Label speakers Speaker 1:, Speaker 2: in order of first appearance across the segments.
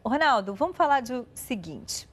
Speaker 1: Ronaldo, vamos falar do seguinte.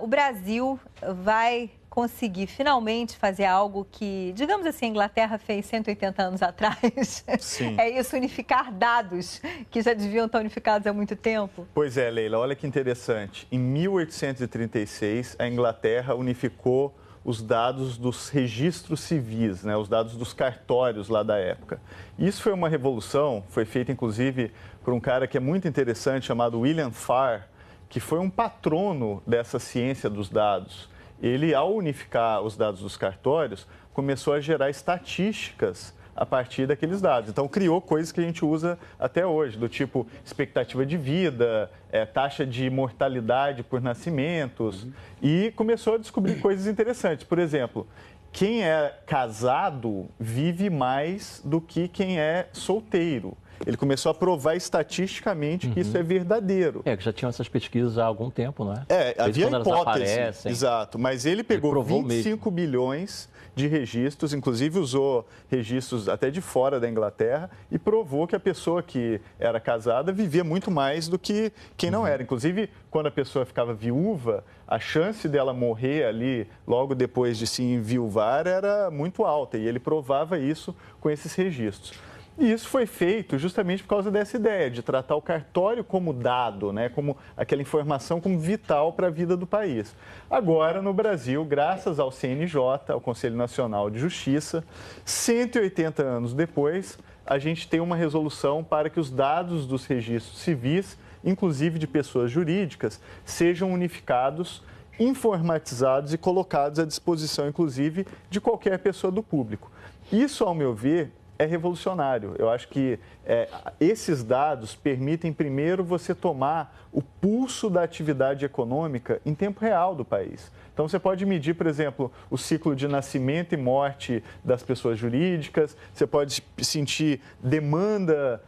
Speaker 1: O Brasil vai conseguir finalmente fazer algo que, digamos assim, a Inglaterra fez 180 anos atrás.
Speaker 2: Sim.
Speaker 1: É isso, unificar dados que já deviam estar unificados há muito tempo.
Speaker 2: Pois é, Leila, olha que interessante. Em 1836, a Inglaterra unificou os dados dos registros civis, né, os dados dos cartórios lá da época. Isso foi uma revolução, foi feita inclusive por um cara que é muito interessante, chamado William Farr, que foi um patrono dessa ciência dos dados. Ele, ao unificar os dados dos cartórios, começou a gerar estatísticas a partir daqueles dados. Então, criou coisas que a gente usa até hoje, do tipo expectativa de vida, taxa de mortalidade por nascimentos, e começou a descobrir coisas interessantes. Por exemplo, quem é casado vive mais do que quem é solteiro. Ele começou a provar estatisticamente que isso é verdadeiro.
Speaker 3: Que já tinham essas pesquisas há algum tempo, não é?
Speaker 2: Havia hipótese,
Speaker 3: aparecem,
Speaker 2: exato, mas ele pegou 25
Speaker 3: mesmo.
Speaker 2: bilhões de registros, inclusive usou registros até de fora da Inglaterra e provou que a pessoa que era casada vivia muito mais do que quem não era. Inclusive, quando a pessoa ficava viúva, a chance dela morrer ali logo depois de se enviuvar era muito alta e ele provava isso com esses registros. E isso foi feito justamente por causa dessa ideia de tratar o cartório como dado, né, como aquela informação como vital para a vida do país. Agora, no Brasil, graças ao CNJ, ao Conselho Nacional de Justiça, 180 anos depois, a gente tem uma resolução para que os dados dos registros civis, inclusive de pessoas jurídicas, sejam unificados, informatizados e colocados à disposição, inclusive, de qualquer pessoa do público. Isso, ao meu ver, é revolucionário. Eu acho que esses dados permitem, primeiro, você tomar o pulso da atividade econômica em tempo real do país. Então, você pode medir, por exemplo, o ciclo de nascimento e morte das pessoas jurídicas, você pode sentir demanda,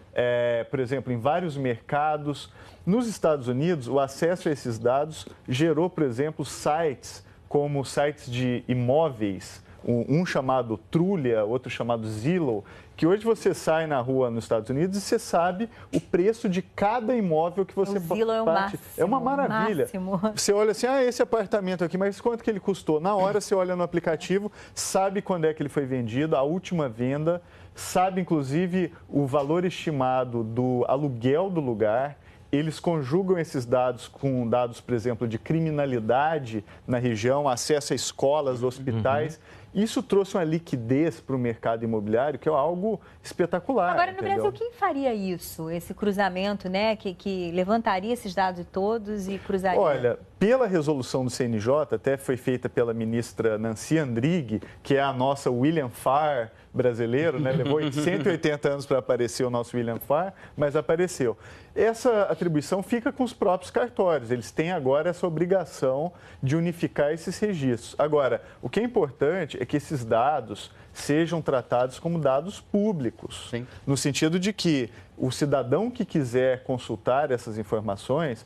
Speaker 2: por exemplo, em vários mercados. Nos Estados Unidos, o acesso a esses dados gerou, por exemplo, sites como sites de imóveis, um chamado Trulia, outro chamado Zillow, que hoje você sai na rua nos Estados Unidos e você sabe o preço de cada imóvel que você
Speaker 1: bate. O Zillow é o máximo.
Speaker 2: É uma maravilha.
Speaker 1: Máximo.
Speaker 2: Você olha assim, esse apartamento aqui, mas quanto que ele custou? Na hora você olha no aplicativo, sabe quando é que ele foi vendido, a última venda, sabe inclusive o valor estimado do aluguel do lugar. Eles conjugam esses dados com dados, por exemplo, de criminalidade na região, acesso a escolas, hospitais. Isso trouxe uma liquidez para o mercado imobiliário que é algo espetacular.
Speaker 1: Agora, no
Speaker 2: entendeu?
Speaker 1: Brasil, quem faria isso? Esse cruzamento, né? Que levantaria esses dados todos e cruzaria?
Speaker 2: Olha, pela resolução do CNJ, até foi feita pela ministra Nancy Andrighi, que é a nossa William Farr brasileiro, né? Levou 180 anos para aparecer o nosso William Farr, mas apareceu. Essa atribuição fica com os próprios cartórios. Eles têm agora essa obrigação de unificar esses registros. Agora, o que é importante é que esses dados sejam tratados como dados públicos.
Speaker 3: Sim.
Speaker 2: No sentido de que o cidadão que quiser consultar essas informações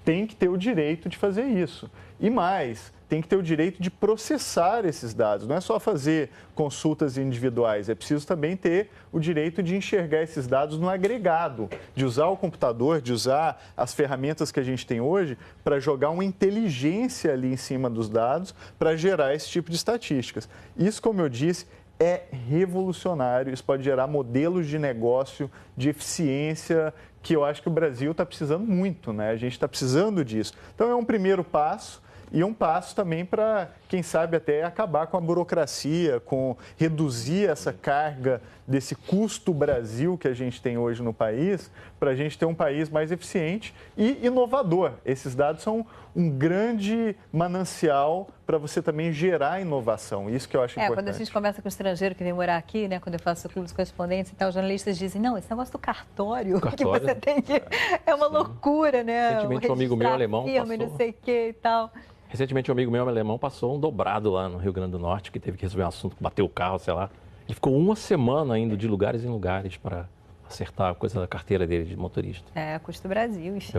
Speaker 2: tem que ter o direito de fazer isso. E mais, tem que ter o direito de processar esses dados. Não é só fazer consultas individuais, é preciso também ter o direito de enxergar esses dados no agregado, de usar o computador, de usar as ferramentas que a gente tem hoje para jogar uma inteligência ali em cima dos dados para gerar esse tipo de estatísticas. Isso, como eu disse, é revolucionário. Isso pode gerar modelos de negócio, de eficiência, que eu acho que o Brasil está precisando muito, né? A gente está precisando disso. Então, é um primeiro passo. E um passo também para, quem sabe, até acabar com a burocracia, com reduzir essa carga desse custo Brasil que a gente tem hoje no país, para a gente ter um país mais eficiente e inovador. Esses dados são um grande manancial para você também gerar inovação. Isso que eu acho importante.
Speaker 1: Quando a gente conversa com o estrangeiro que vem morar aqui, né, quando eu faço o clube dos correspondentes e tal, os jornalistas dizem, não, esse negócio do cartório que você tem que... É uma loucura, né?
Speaker 3: Recentemente, um amigo meu alemão
Speaker 1: firma,
Speaker 3: passou...
Speaker 1: não sei o que e tal.
Speaker 3: Recentemente, um amigo meu alemão passou um dobrado lá no Rio Grande do Norte, que teve que resolver um assunto, bateu o carro, sei lá. Ele ficou uma semana indo de lugares em lugares para acertar a coisa da carteira dele de motorista.
Speaker 1: Custo Brasil, enfim.